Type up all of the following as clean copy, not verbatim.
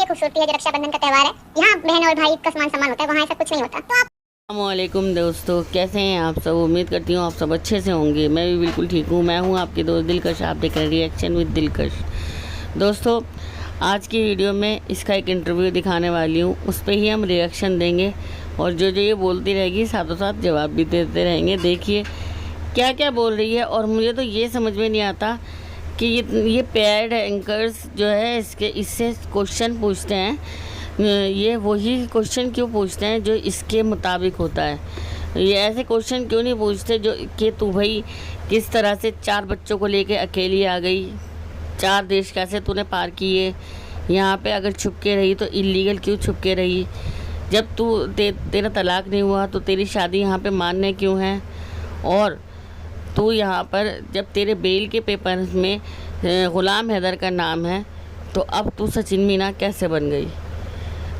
ये खूबसूरती है जो रक्षाबंधन का त्यौहार है। यहाँ बहन और भाई का समान सम्मान होता है, वहाँ ऐसा कुछ नहीं होता। तो आप अस्सलामुअलैकुम दोस्तों, कैसे हैं आप सब। उम्मीद करती हूँ आप सब अच्छे से होंगे। मैं भी बिल्कुल ठीक हूँ। मैं हूँ आपके दोस्त दिलकश। आप देख रहे हैं रिएक्शन विद दिलकश। दोस्तों, आज की वीडियो में इसका एक इंटरव्यू दिखाने वाली हूँ, उस पर ही हम रिएक्शन देंगे और जो जो ये बोलती रहेगी साथों साथ जवाब भी देते रहेंगे। देखिए क्या क्या बोल रही है। और मुझे तो ये समझ में नहीं आता कि ये पेड एंकर्स जो है इससे क्वेश्चन पूछते हैं, ये वही क्वेश्चन क्यों पूछते हैं जो इसके मुताबिक होता है। ये ऐसे क्वेश्चन क्यों नहीं पूछते जो कि तू भाई किस तरह से 4 बच्चों को लेके अकेली आ गई, 4 देश कैसे तूने पार किए, यहाँ पे अगर छुप के रही तो इलीगल क्यों छुप के रही, जब तेरा तलाक नहीं हुआ तो तेरी शादी यहाँ पे मान्य क्यों है, और तू यहाँ पर जब तेरे बेल के पेपर में ग़ुलाम हैदर का नाम है तो अब तू सचिन मीना कैसे बन गई।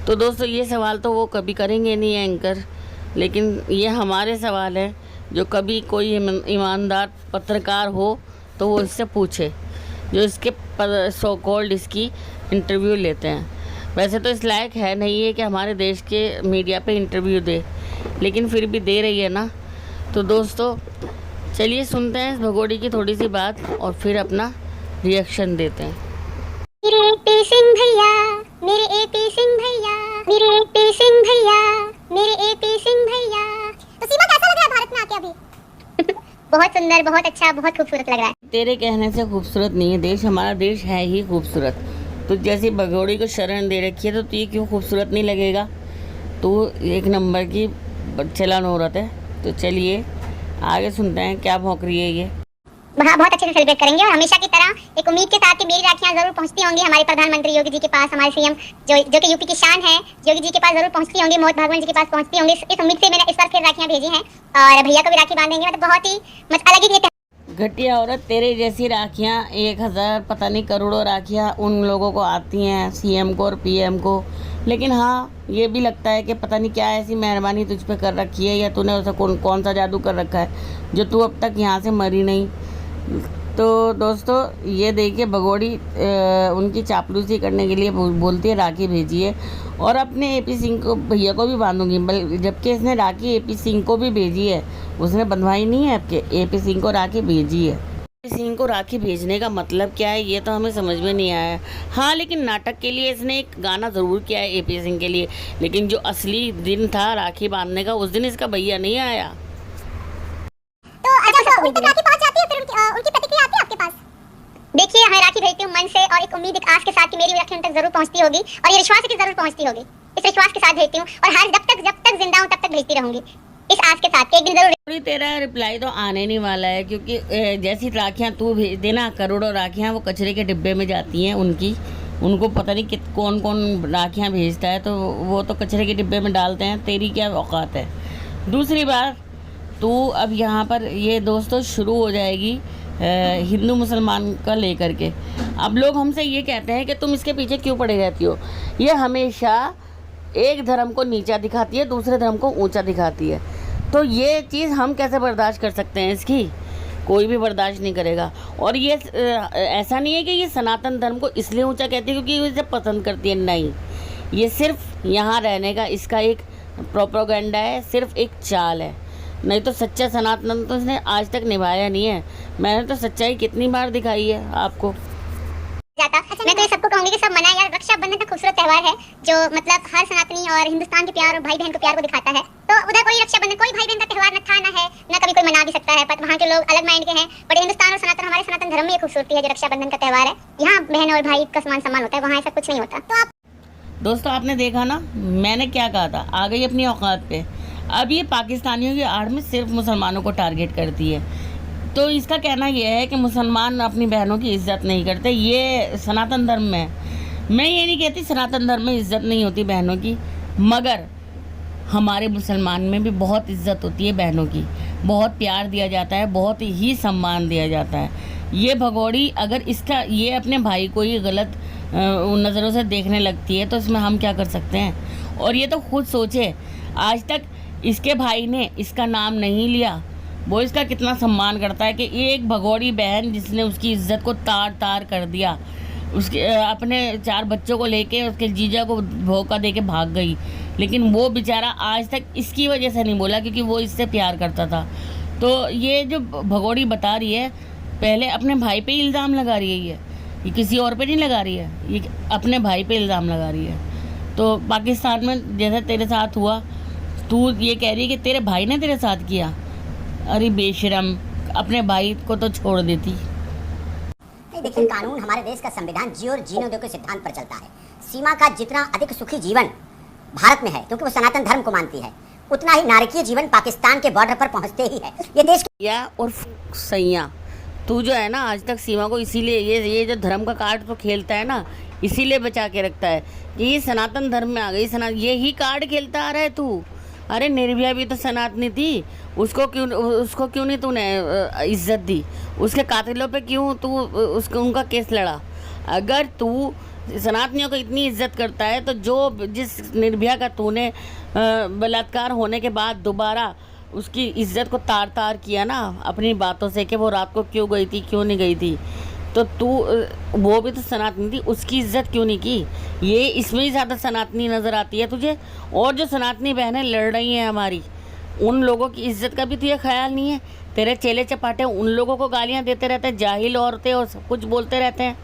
तो दोस्तों, ये सवाल तो वो कभी करेंगे नहीं एंकर, लेकिन ये हमारे सवाल है जो कभी कोई ईमानदार पत्रकार हो तो वो इससे पूछे, जो इसके सो कॉल्ड इसकी इंटरव्यू लेते हैं। वैसे तो इस लायक है नहीं है कि हमारे देश के मीडिया पे इंटरव्यू दे, लेकिन फिर भी दे रही है ना। तो दोस्तों चलिए सुनते हैं इस भगोड़ी की थोड़ी सी बात और फिर अपना रिएक्शन देते हैं। मेरे एपी सिंह भैया, मेरे एपी सिंह भैया, मेरे एपी सिंह भैया, मेरे एपी सिंह भैया। तो सीमा कैसा लग रहा है भारत में आके अभी? बहुत सुंदर, बहुत अच्छा, बहुत खूबसूरत लग रहा है। तेरे कहने से खूबसूरत नहीं है देश, हमारा देश है ही खूबसूरत। तो जैसी भगोड़ी को शरण दे रखी है तो ये क्यों खूबसूरत नहीं लगेगा। तो एक नंबर की चलन औरत है। तो चलिए आगे सुनते हैं क्या भौंक रही है ये। बहुत अच्छे से सेलिब्रेट करेंगे और हमेशा की तरह एक उम्मीद के साथ कि मेरी राखियां जरूर पहुंचती होंगी हमारे प्रधानमंत्री योगी जी के पास, हमारे सीएम जो कि यूपी की शान है, योगी जी के पास जरूर पहुंचती होंगी, मोहन भागवत जी के पास पहुंचती होंगी। इस उम्मीद से मैंने इस बार फिर राखियां भेजी हैं और भैया को भी राखी बांधेंगे। मतलब बहुत ही अलग ही घटिया औरत, तेरे जैसी राखियाँ 1000 पता नहीं करोड़ों राखियाँ उन लोगों को आती हैं, सीएम को और पीएम को। लेकिन हाँ, ये भी लगता है कि पता नहीं क्या ऐसी मेहरबानी तुझ पे कर रखी है या तूने उसे कौन सा जादू कर रखा है जो तू अब तक यहाँ से मरी नहीं। तो दोस्तों ये देखिए भगोड़ी उनकी चापलूसी करने के लिए बोलती है राखी भेजिए और अपने एपी सिंह को भैया को भी बांधूंगी, जबकि इसने राखी एपी सिंह को भी भेजी है, उसने बंधवाई नहीं है। आपके एपी सिंह को राखी भेजी है। एपी सिंह को राखी भेजने का मतलब क्या है ये तो हमें समझ में नहीं आया। हाँ, लेकिन नाटक के लिए इसने एक गाना ज़रूर किया है एपी सिंह के लिए, लेकिन जो असली दिन था राखी बांधने का उस दिन इसका भैया नहीं आया। उनकी प्रतिक्रिया आती है आपके पास? देखिए, मैं राखी भेजती हूँ मन से और एक उम्मीद, एक आस के साथ कि मेरी राखी उन तक जरूर पहुँचती होगी और ये विश्वास है कि जरूर पहुँचती होगी। इस विश्वास के साथ भेजती हूँ और हर जब तक जिंदा हूँ तब तक भेजती रहूंगी, इस आस के साथ कि एक दिन जरूर। तेरा रिप्लाई तो आने नहीं वाला है, क्योंकि जैसी राखियाँ तू भेज देना, करोड़ों राखियाँ वो कचरे के डिब्बे में जाती हैं उनको पता नहीं कौन कौन राखियाँ भेजता है, तो वो तो कचरे के डिब्बे में डालते हैं। तेरी क्या औकात है। दूसरी बात, तू अब यहाँ पर ये दोस्तों शुरू हो जाएगी हिंदू मुसलमान का लेकर के। अब लोग हमसे ये कहते हैं कि तुम इसके पीछे क्यों पड़े रहती हो। ये हमेशा एक धर्म को नीचा दिखाती है, दूसरे धर्म को ऊंचा दिखाती है। तो ये चीज़ हम कैसे बर्दाश्त कर सकते हैं, इसकी कोई भी बर्दाश्त नहीं करेगा। और ये ऐसा नहीं है कि ये सनातन धर्म को इसलिए ऊंचा कहती है क्योंकि इसे पसंद करती है, नहीं। ये सिर्फ यहाँ रहने का इसका एक प्रोपेगेंडा है, सिर्फ एक चाल है। नहीं तो सच्चा सनातन तो इसने आज तक निभाया नहीं है। मैंने तो सच्चाई कितनी बार दिखाई है आपको। मैं तो ये सबको कहूंगी कि सब मनाएं यार। रक्षाबंधन का खूबसूरत त्यौहार है जो मतलब हर सनातनी और हिंदुस्तान के प्यार और भाई बहन को प्यार को दिखाता है। तो उधर कोई रक्षाबंधन, कोई भाई बहन का त्यौहार न था, न है, न कभी कोई मना भी सकता है, पर वहाँ के लोग अलग माइंड के हैं। बट हिंदुस्तान और सनातन, हमारे सनातन धर्म में ये खूबसूरती है जो रक्षाबंधन का त्यौहार है। यहाँ बहन और भाई का समान सम्मान होता है, वहाँ ऐसा कुछ नहीं होता। तो आप दोस्तों आपने देखा ना मैंने क्या कहा था, आ गई अपनी औकात पे। अब ये पाकिस्तानियों की आड़ में सिर्फ मुसलमानों को टारगेट करती है। तो इसका कहना यह है कि मुसलमान अपनी बहनों की इज्जत नहीं करते, ये सनातन धर्म में। मैं ये नहीं कहती सनातन धर्म में इज्जत नहीं होती बहनों की, मगर हमारे मुसलमान में भी बहुत इज्जत होती है बहनों की, बहुत प्यार दिया जाता है, बहुत ही सम्मान दिया जाता है। ये भगोड़ी अगर इसका ये अपने भाई को ही गलत नज़रों से देखने लगती है तो इसमें हम क्या कर सकते हैं। और ये तो खुद सोचे, आज तक इसके भाई ने इसका नाम नहीं लिया, वो इसका कितना सम्मान करता है कि एक भगोड़ी बहन जिसने उसकी इज्जत को तार तार कर दिया, उसके अपने 4 बच्चों को लेके उसके जीजा को धोखा दे के भाग गई, लेकिन वो बेचारा आज तक इसकी वजह से नहीं बोला क्योंकि वो इससे प्यार करता था। तो ये जो भगोड़ी बता रही है, पहले अपने भाई पे इल्ज़ाम लगा रही है ये किसी और पे नहीं लगा रही है, ये अपने भाई पे इल्ज़ाम लगा रही है। तो पाकिस्तान में जैसे तेरे साथ हुआ, तू ये कह रही है कि तेरे भाई ने तेरे साथ किया। अरे बेशरम, अपने भाई को तो छोड़ देती। देखिए, कानून हमारे देश का संविधान जियो और जीने दो के सिद्धांत पर चलता है। सीमा का जितना अधिक सुखी जीवन भारत में है क्योंकि वो सनातन धर्म को मानती है, उतना ही नारकीय जीवन पाकिस्तान के बॉर्डर पर पहुंचते ही है। ये देश या और सैया, तू जो है ना आज तक सीमा को इसीलिए ये जो धर्म का कार्ड तो खेलता है ना, इसीलिए बचा के रखता है कि ये सनातन धर्म में आ गई। यही कार्ड खेलता आ रहा है तू। अरे निर्भया भी तो सनातनी थी, उसको क्यों नहीं तूने इज्जत दी? उसके कातिलों पे क्यों तू उनका केस लड़ा? अगर तू सनातनियों को इतनी इज्जत करता है तो जिस निर्भया का तूने बलात्कार होने के बाद दोबारा उसकी इज्जत को तार तार किया ना अपनी बातों से कि वो रात को क्यों गई थी, क्यों नहीं गई थी, तो तू वो भी तो सनातनी थी, उसकी इज्जत क्यों नहीं की? ये इसमें ही ज़्यादा सनातनी नज़र आती है तुझे। और जो सनातनी बहनें लड़ रही हैं हमारी, उन लोगों की इज्जत का भी तुझे ख्याल नहीं है। तेरे चेले चपाटे उन लोगों को गालियाँ देते रहते हैं, जाहिल औरतें और सब कुछ बोलते रहते हैं।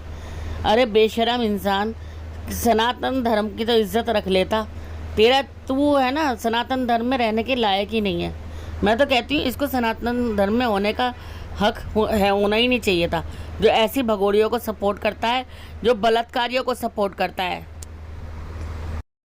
अरे बेशरम इंसान, सनातन धर्म की तो इज्जत रख लेता। तू है ना सनातन धर्म में रहने के लायक ही नहीं है। मैं तो कहती हूँ इसको सनातन धर्म में होने का हक होना ही नहीं चाहिए था, जो ऐसी भगोड़ियों को सपोर्ट करता है, जो बलात्कारियों को सपोर्ट करता है।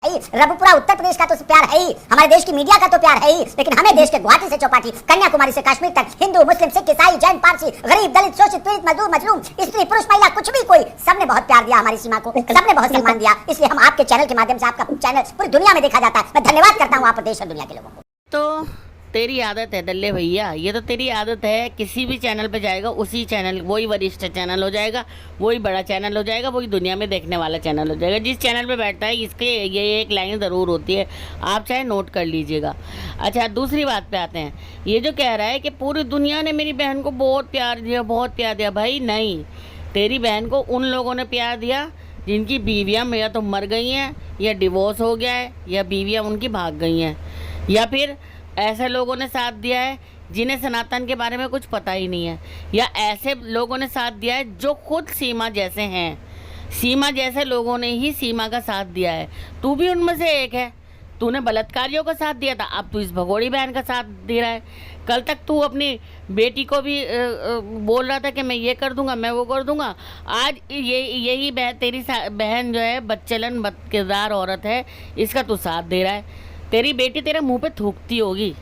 रबपुरा उत्तर प्रदेश का तो प्यार है ही, हमारे देश की मीडिया का तो प्यार है ही, लेकिन हमें देश के गुवाहाटी से चौपाटी, कन्याकुमारी से कश्मीर तक, हिंदू मुस्लिम सिख ईसाई जैन पारसी, गरीब दलित शोषित पीड़ित मजदूर मजलूम स्त्री पुरुष महिला कुछ भी कोई, सबने बहुत प्यार दिया हमारी सीमा को, सबने बहुत सम्मान दिया। इसलिए हम आपके चैनल के माध्यम से, आपका चैनल पूरी दुनिया में देखा जाता है, मैं धन्यवाद करता हूँ आप देश और दुनिया के लोगों को। तो तेरी आदत है दल्ले भैया, ये तो तेरी आदत है। किसी भी चैनल पे जाएगा उसी चैनल, वही वरिष्ठ चैनल हो जाएगा, वही बड़ा चैनल हो जाएगा, वही दुनिया में देखने वाला चैनल हो जाएगा। जिस चैनल पे बैठता है इसके ये एक लाइन ज़रूर होती है, आप चाहे नोट कर लीजिएगा। अच्छा, दूसरी बात पे आते हैं। ये जो कह रहा है कि पूरी दुनिया ने मेरी बहन को बहुत प्यार दिया, बहुत प्यार दिया, भाई नहीं, तेरी बहन को उन लोगों ने प्यार दिया जिनकी बीवियाँ या तो मर गई हैं या डिवोर्स हो गया है या बीवियाँ उनकी भाग गई हैं, या फिर ऐसे लोगों ने साथ दिया है जिन्हें सनातन के बारे में कुछ पता ही नहीं है, या ऐसे लोगों ने साथ दिया है जो खुद सीमा जैसे हैं। सीमा जैसे लोगों ने ही सीमा का साथ दिया है, तू भी उनमें से एक है। तूने बलात्कारियों का साथ दिया था, अब तू इस भगोड़ी बहन का साथ दे रहा है। कल तक तू अपनी बेटी को भी बोल रहा था कि मैं ये कर दूंगा, मैं वो कर दूंगा। आज यही तेरी बहन जो है बदचलन बदकिरदार औरत है, इसका तू साथ दे रहा है। तेरी बेटी तेरे मुंह पे थूकती होगी,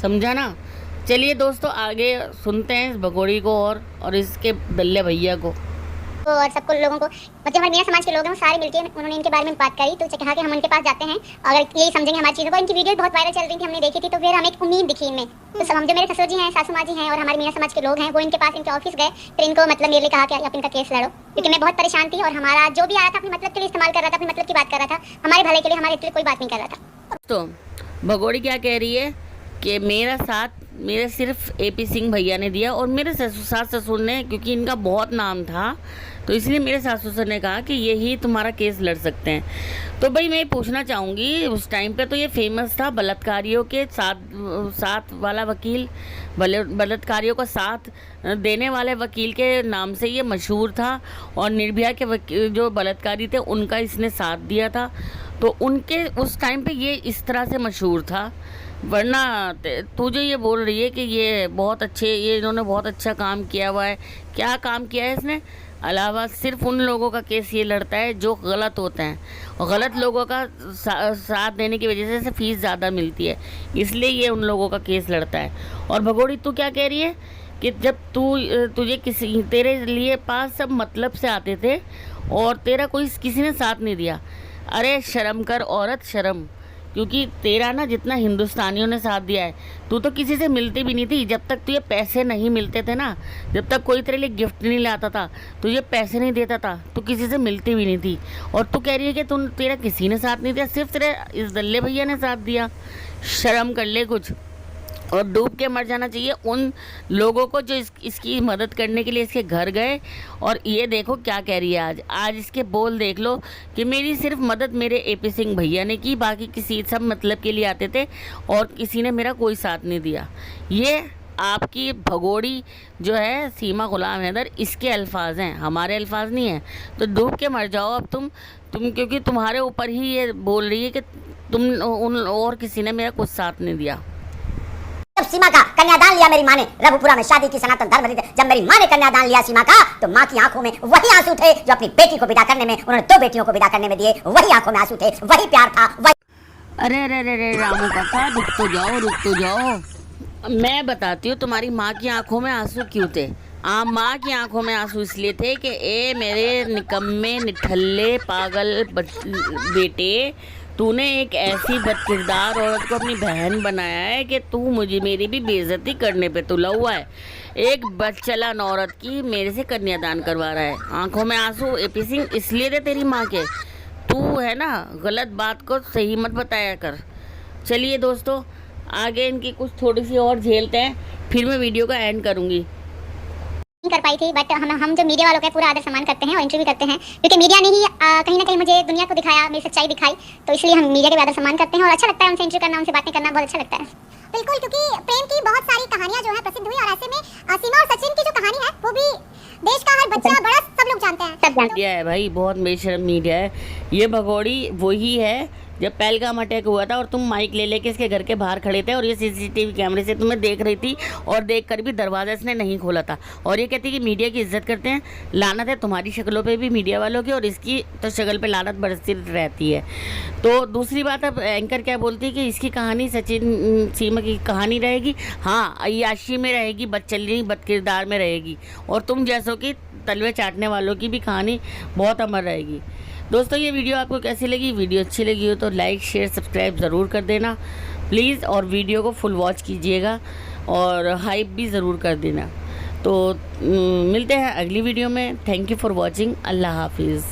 समझा ना। चलिए दोस्तों, आगे सुनते हैं इस भगोड़ी को और इसके दल्ले भैया को। और सबको लोगों को मतलब हमारे मीना समाज के लोग हैं वो सारे मिलके उन्होंने इनके बारे में बात करी, तो कहा कि हम उनके पास जाते हैं, अगर यही समझेंगे हमारी चीज़ों को। इनकी वीडियो बहुत वायरल चल रही थी, हमने देखी थी, तो फिर हमें एक उम्मीद दिखी इनमें। तो सब हम जो मेरे ससुर जी हैं, सासू माँ जी हैं और हमारे मीना समाज के लोग हैं, वो इनके पास इनके ऑफिस गए, फिर इनको मतलब मेरे लिए कहा कि आप इनका केस लड़ो, क्योंकि मैं बहुत परेशान थी और हमारा जो भी आया था अपने मतलब के लिए इस्तेमाल कर रहा था, अपने मतलब की बात कर रहा था, हमारे भले के लिए, हमारे लिए कोई बात नहीं कर रहा था। तो भगोड़ी क्या कह रही है कि मेरा साथ मेरे सिर्फ AP सिंह भैया ने दिया और मेरे सास ससुर ने, क्योंकि इनका बहुत नाम था तो इसलिए मेरे सास ससुर ने कहा कि यही तुम्हारा केस लड़ सकते हैं। तो भाई मैं पूछना चाहूँगी, उस टाइम पे तो ये फेमस था, बलात्कारियों के साथ वाला वकील, बलात्कारियों को साथ देने वाले वकील के नाम से ये मशहूर था, और निर्भया के जो बलात्कारी थे उनका इसने साथ दिया था, तो उनके उस टाइम पे ये इस तरह से मशहूर था। वरना तू जो ये बोल रही है कि ये इन्होंने बहुत अच्छा काम किया हुआ है, क्या काम किया है इसने? अलावा सिर्फ उन लोगों का केस ये लड़ता है जो गलत होते हैं, और गलत लोगों का साथ देने की वजह से फीस ज़्यादा मिलती है, इसलिए ये उन लोगों का केस लड़ता है। और भगोड़ी तू क्या कह रही है कि जब तुझे तेरे लिए पास सब मतलब से आते थे और तेरा किसी ने साथ नहीं दिया। अरे शर्म कर औरत, शर्म, क्योंकि तेरा ना जितना हिंदुस्तानियों ने साथ दिया है, तू तो किसी से मिलती भी नहीं थी। जब तक तुझे पैसे नहीं मिलते थे ना, जब तक कोई तेरे लिए गिफ्ट नहीं लाता था, तुझे पैसे नहीं देता था, तू किसी से मिलती भी नहीं थी। और तू कह रही है कि तेरा किसी ने साथ नहीं दिया, सिर्फ तेरे इस दल्ले भैया ने साथ दिया। शर्म कर ले कुछ। और डूब के मर जाना चाहिए उन लोगों को जो इसकी मदद करने के लिए इसके घर गए। और ये देखो क्या कह रही है, आज इसके बोल देख लो कि मेरी सिर्फ मदद मेरे AP सिंह भैया ने की, बाकी किसी सब मतलब के लिए आते थे और किसी ने मेरा कोई साथ नहीं दिया। ये आपकी भगोड़ी जो है सीमा गुलाम हैदर, इसके अल्फाज हैं, हमारे अल्फाज नहीं हैं। तो डूब के मर जाओ अब तुम क्योंकि तुम्हारे ऊपर ही ये बोल रही है कि तुम उन और किसी ने मेरा कुछ साथ नहीं दिया। जब सीमा का कन्यादान लिया मेरी माँ ने, रघुपुरा में शादी की सनातन धर्म रीति, जब मेरी माँ ने कन्यादान लिया सीमा का, तो माँ की आंखों में वही आंसू थे जो अपनी बेटी को विदा करने में उन्होंने 2 बेटियों को विदा करने में दिए। वही आंखों में आंसू थे, वही प्यार था, वही। अरे अरे अरे रामू काका, रुक तो जाओ। मैं बताती हूँ तुम्हारी माँ की आंखों में आंसू क्यों थे। माँ की आंखों में आंसू इसलिए थे कि ए मेरे निकम्मे निठल्ले पागल बेटे, तूने एक ऐसी बदकिरदार औरत को अपनी बहन बनाया है कि तू मेरी भी बेइज्जती करने पे तुला हुआ है। एक बदचलन औरत की मेरे से कन्यादान करवा रहा है। आंखों में आंसू AP सिंह इसलिए थे तेरी माँ के। तू है ना, गलत बात को सही मत बताया कर। चलिए दोस्तों, आगे इनकी कुछ थोड़ी सी और झेलते हैं, फिर मैं वीडियो का एंड करूँगी। नहीं कर पाई थी, बट हम जो मीडिया वालों का पूरा आदर सम्मान करते हैं और इंटरव्यू करते हैं, क्योंकि मीडिया ने ही कहीं ना कहीं मुझे दुनिया को दिखाया, मेरी सच्चाई दिखाई, तो इसलिए हम मीडिया के भी आदर सम्मान करते हैं और अच्छा लगता है उनसे इंटरव्यू करना, उनसे बातें करना बहुत अच्छा लगता है। बिल्कुल, क्योंकि प्रेम की बहुत सारी कहानियां जो है प्रसिद्ध हुई और ऐसे में सीमा और सचिन की जो कहानी है वो भी देश का हर बच्चा बड़ा सब लोग जानते हैं। सब जानते हैं भाई, बहुत बेशर्म मीडिया है। ये भगोड़ी वही है जब पहलगाम अटैक हुआ था और तुम माइक ले लेके इसके घर के बाहर खड़े थे और ये CCTV कैमरे से तुम्हें देख रही थी और देखकर भी दरवाज़ा इसने नहीं खोला था। और ये कहती कि मीडिया की इज्जत करते हैं। लानत है तुम्हारी शक्लों पे भी मीडिया वालों की, और इसकी तो शक्ल पे लानत बरसती रहती है। तो दूसरी बात, अब एंकर क्या बोलती है कि इसकी कहानी सचिन सीमा की कहानी रहेगी। हाँ, अय्याशी में रहेगी, बदचलनी बदकिरदार में रहेगी, और तुम जैसों की तलवे चाटने वालों की भी कहानी बहुत अमर रहेगी। दोस्तों, ये वीडियो आपको कैसी लगी? वीडियो अच्छी लगी हो तो लाइक शेयर सब्सक्राइब ज़रूर कर देना प्लीज़, और वीडियो को फुल वॉच कीजिएगा और हाइप भी ज़रूर कर देना। तो मिलते हैं अगली वीडियो में। Thank you for watching. अल्लाह हाफिज़।